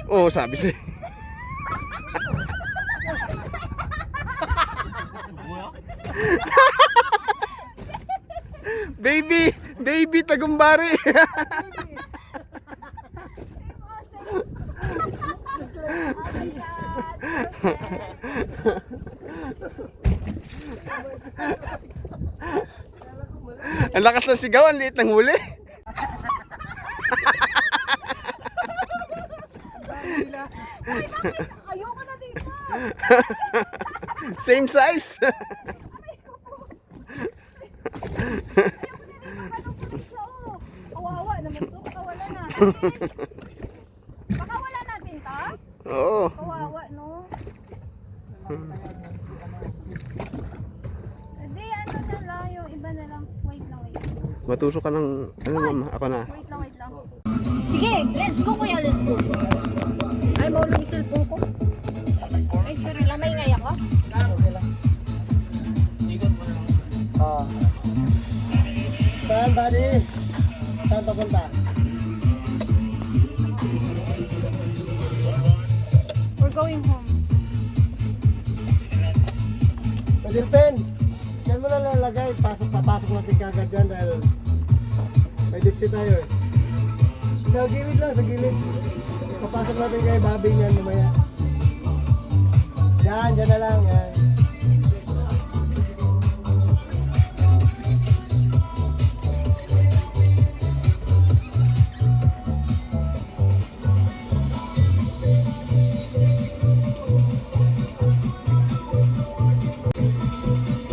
Oo, sabi siya. Baby tagumbari. Ang lakas ng sigaw, ang liit ng huli. Ayoko na dito. Same size. Kawawa naman to, pakawala na. Pakawala natin ta? Oo. Kawawa, no? Hindi, ano na lang, yung iba na lang. Wait lang. Matusok ka ng, ano mama, ako na. Wait lang. Sige, let's go kuya, let's go. Ay, maulong yung cellphone ko. Ay, sorry lang, may ingay ako. Oh. Saan, buddy? Saan papunta? We're going home. Madilpen, dyan mo na lalagay. Papasok natin kagad dyan dahil may dipsi tayo eh. Sa gilid lang, sa gilid. Papasok natin kay Bobby niyan mamaya. Dyan na lang. Yan.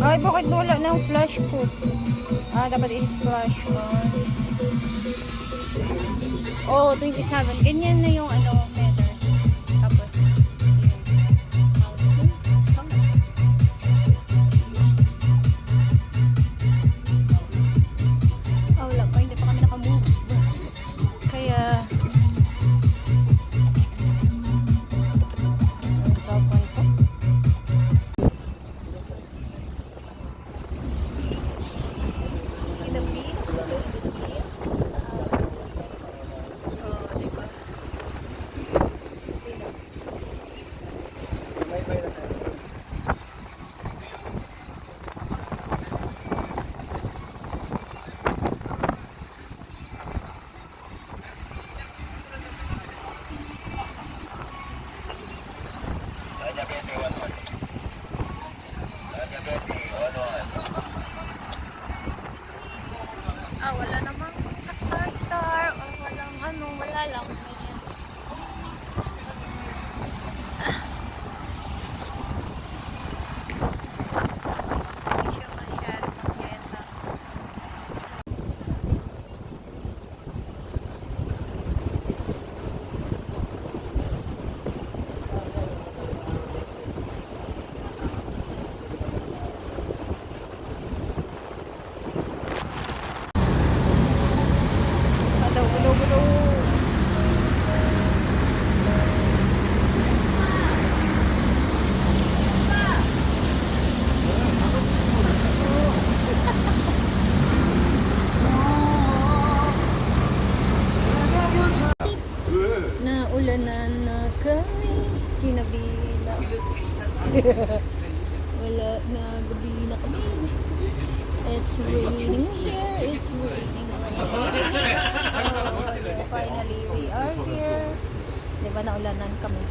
Ay, bakit wala na yung flash ko? Dapat i-flash on. Oh, 27. Ganyan na yung ano, feathers. Tapos, wala pa. Hindi pa kami nakamove. Kaya, na bila. Wala na, gabi na kami. It's raining here. It's raining. Oh, finally, we are here. Diba naulanan kami?